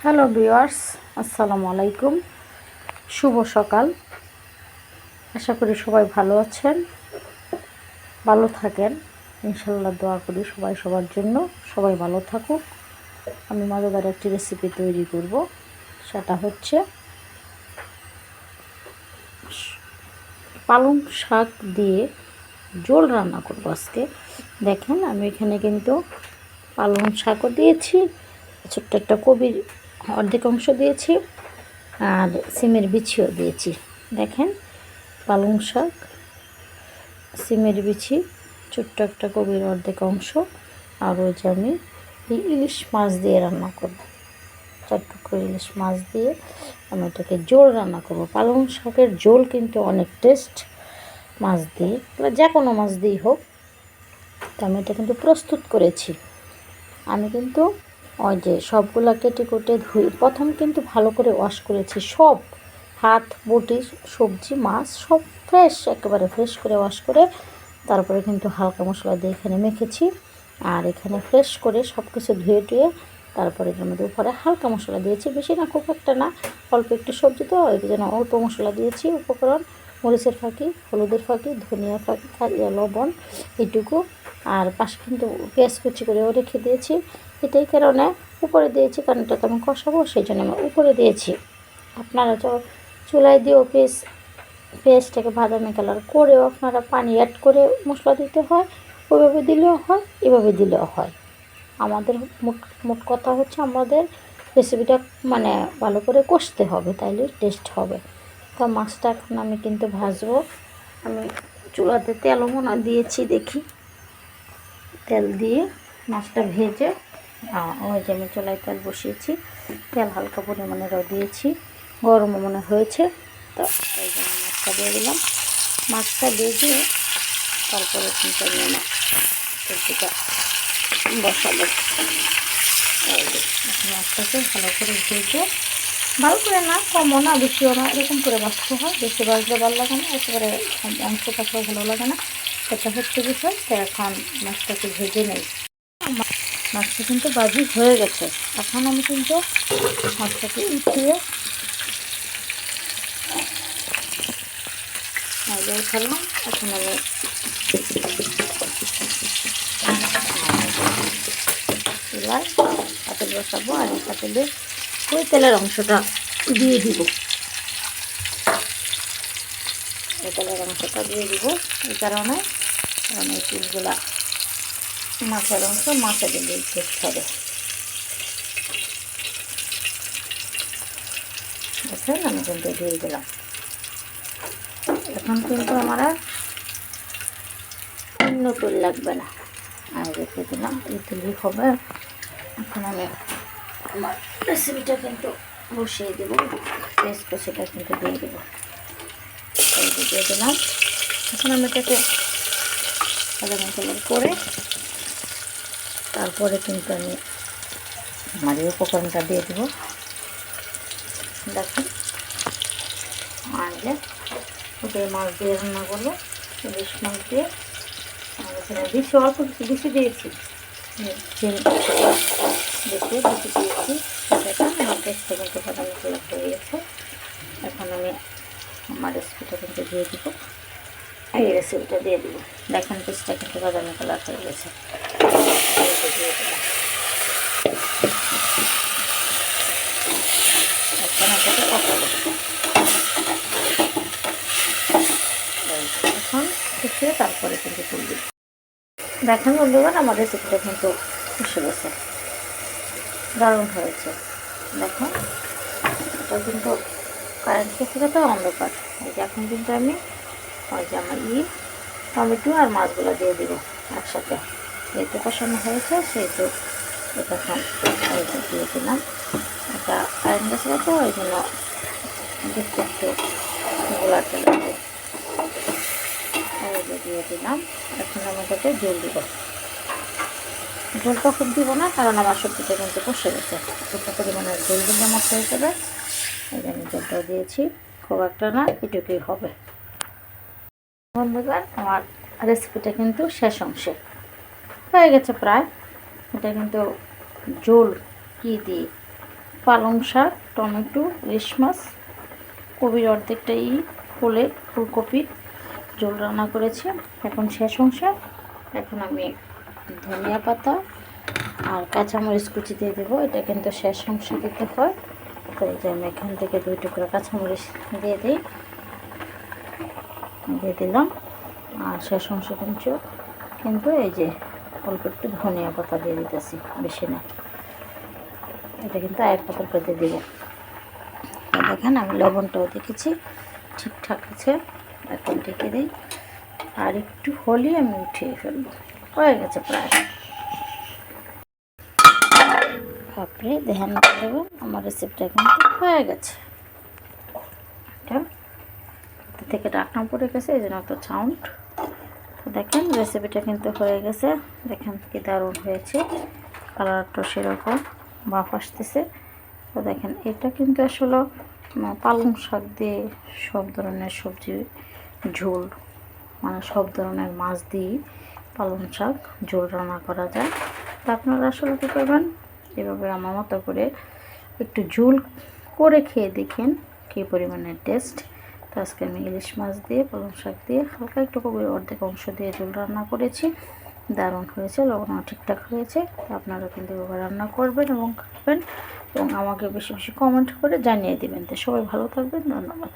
Hello viewers, আসসালামু আলাইকুম। শুভ সকাল। আশা করি সবাই ভালো আছেন, ভালো থাকেন। ইনশাল্লাহ দোয়া করি সবাই সবার জন্য সবাই ভালো থাকুক। আমি মজাদার একটি রেসিপি তৈরি করব, সেটা হচ্ছে পালং শাক দিয়ে ঝোল রান্না করব আজকে। দেখেন আমি এখানে কিন্তু পালং শাকও দিয়েছি, ছোট্ট একটা কবির অর্ধেক অংশ দিয়েছি, আর সিমের বিছিও দিয়েছি। দেখেন পালং শাক, সিমের বিছি, ছোট্ট একটা কবির অর্ধেক অংশ, আর ওই যে আমি এই ইলিশ মাছ দিয়ে রান্না করব। ছোট্ট করে ইলিশ মাছ দিয়ে আমি এটাকে ঝোল রান্না করব। পালং শাকের ঝোল কিন্তু অনেক টেস্ট মাছ দিয়ে, যে কোনো মাছ দিয়েই হোক। তো আমি এটা কিন্তু প্রস্তুত করেছি। আমি কিন্তু ওই যে সবগুলা কেটে কুটে ধুই, প্রথম কিন্তু ভালো করে ওয়াশ করেছি, সব হাত বটি সবজি মাছ সব ফ্রেশ, একেবারে ফ্রেশ করে ওয়াশ করে তারপরে কিন্তু হালকা মশলা দিয়ে এখানে মেখেছি। আর এখানে ফ্রেশ করে সব কিছু ধুয়ে টুয়ে তারপরে এর মধ্যে উপরে হালকা মশলা দিয়েছি, বেশি না, খুব একটা না, অল্প একটু সবজি তো এই জন্য অল্প মশলা দিয়েছি। উপকরণ মরিচের ফাঁকি, হলুদের ফাঁকি, ধনিয়া ফাঁকি, লবণ এইটুকু। আর পাশে কিন্তু পেঁয়াজ কুচি করেও রেখে দিয়েছি। এটাই কারণে উপরে দিয়েছি, কারণ এটা তো আমি কষাবো, সেই জন্য আমি উপরে দিয়েছি। আপনারা তো চুলায় দিয়েও পেঁয়াজটাকে বাদামি কালার করেও আপনারা পানি অ্যাড করে মশলা দিতে হয়, ওইভাবে দিলেও হয়, এভাবে দিলেও হয়। আমাদের মোট কথা হচ্ছে আমাদের রেসিপিটা মানে ভালো করে কষতে হবে, তাইলে টেস্ট হবে। তো মাছটা এখন আমি কিন্তু ভাজবো। আমি চুলাতে তেলও দিয়েছি, দেখি তেল দিয়ে মাছটা ভেজে ওই যে আমি চুলায় তেল বসিয়েছি, তেল হালকা পরিমাণেরও দিয়েছি, গরমও মনে হয়েছে। তো এই জন্য মাছটা দিয়ে দিলাম। মাছটা ভেজে তারপরে কিন্তু আমি আমার সবজিটা বসাবো। মাছটাকে ভালো করে ভেজে, ভালো করে না, কমও না বেশিও না, এরকম করে বাছতে হয়। বেশি বাছলে ভালো লাগে না, একেবারে অংশ থাকলেও ভালো লাগে না, সেটা হচ্ছে বিষয়। তো এখন মাছটাকে ভেজে নেই। মাছটা কিন্তু ভাজি হয়ে গেছে। এখন আমি কিন্তু মাছটাকে উঠিয়ে উঠালাম। এখন আমি চুলায় পাতিল বসাবো, আর এই পাতিলে ওই তেলের অংশটা দিয়ে দিব। এই তেলের অংশটা দিয়ে দিব এই কারণে, কারণ এই চুলগুলা মাছের অংশ, মাছে দিলে টেস্ট হবে। দেখেন আমি কিন্তু দিয়ে দিলাম। এখন কিন্তু আমার আর অন্য তেল লাগবে না, আমি রেখে দিলাম, এই তেলই হবে। এখন আমি আমার রেসিপিটা কিন্তু বসিয়ে দেবো, পেস্ট কষিটা কিন্তু দিয়ে দেবো, দিয়ে দিলাম। এখন আমি এটাকে সাধারণ কালার করে তারপরে কিন্তু আমি আমার এই উপকরণটা দিয়ে দেবো। দেখুন আর যে ওদের মাছ দিয়ে রান্না করবো, ইলিশ মাছ দিয়ে। আর এখানে বেশি অল্প কিছু বেশি দিয়েছি, বেশি দিয়েছি। সেটা আমার টেস্টটা কিন্তু বাদামি কালার হয়ে গেছে। এখন আমি আমার রেসিপিটা কিন্তু দিয়ে দিব, এই রেসিপিটা দিয়ে দিব। দেখেন টেস্টটা কিন্তু বাদামি কালার হয়ে গেছে। দিয়ে দিলাম। এখন এটাকে কষাবো। এখন কষিয়ে তারপরে কিন্তু তুলবি। দেখেন বন্ধুগণ, আমার রেসিপিটা কিন্তু কষে গেছে, দারুণ হয়েছে। দেখুন এটা কিন্তু কারেন্ট থেকে তো অন্ধকার। এই যে এখন কিন্তু আমি ওই যে আমার টমেটো আর মাছগুলো দিয়ে দিব একসাথে, যেহেতু কষানো হয়েছে সেহেতু এটা এখন দিয়ে দিলাম। এটা কারেন্ট গেছে তো ওই জন্য দেখতে একটু গোলাটা লাগবে, দিয়ে দিলাম। এখন আমি এটাকে জল দিব। জলটা খুব দিব না, কারণ আমার সবজিটা কিন্তু কষে গেছে, একটু পরিমাণে জল দিলে আমার হয়ে যাবে। এই যে আমি জলটা দিয়েছি, খুব একটা না, এটুকুই হবে। বন্ধুগণ, আমার রেসিপিটা কিন্তু শেষ অংশে হয়ে গেছে প্রায়। এটা কিন্তু ঝোল কী দিই, পালং শাক, টমেটো, ইলিশ মাছ, কবির অর্ধেকটাই ফুলকপির ঝোল রান্না করেছি। এখন শেষ অংশ, এখন আমি ধনিয়া পাতা আর কাঁচামরিচ কুচি দিয়ে দেবো। এটা কিন্তু শেষ অংশ দিতে হয়। তো এই যে আমি এখান থেকে 2 টুকরা কাঁচামরিচ দিয়ে দিলাম। আর শেষ অংশ কিন্তু এই যে অল্প একটু ধনিয়া পাতা দিয়ে দিতেছি, বেশি না। এটা কিন্তু এক পাতার করে দেবো। দেখেন আমি লবণটাও দেখেছি ঠিকঠাক আছে। এখন ঢেকে দিই, আর একটু হলে আমি উঠিয়ে ফেলবো। হয়ে গেছে প্রায়। আপনি ধ্যান দেবেন, আমার রেসিপিটা কিন্তু হয়ে গেছে। এটা থেকে ঢাকনা পড়ে গেছে, এই জন্য তো সাউন্ড। তো দেখেন রেসিপিটা কিন্তু হয়ে গেছে। দেখেন কি দারুণ হয়েছে, কালারটা সেরকম ভাপ আসতেছে। তো দেখেন এটা কিন্তু আসলে পালং শাক দিয়ে সব ধরনের সবজি ঝোল, মানে সব ধরনের মাছ দিয়ে পালং শাক ঝোল রান্না করা যায়। তো আপনারা আসলে কী করবেন, এভাবে আমার মতো করে একটু ঝোল করে খেয়ে দেখেন কী পরিমাণের টেস্ট। তো আজকে আমি ইলিশ মাছ দিয়ে পালং শাক দিয়ে হালকা একটু কবির অর্ধেক অংশ দিয়ে ঝোল রান্না করেছি। দারুণ হয়েছে, লবণও ঠিকঠাক হয়েছে। তো আপনারা কিন্তু এভাবে রান্না করবেন এবং খাবেন, এবং আমাকে বেশি বেশি কমেন্ট করে জানিয়ে দেবেন। তো সবাই ভালো থাকবেন, ধন্যবাদ।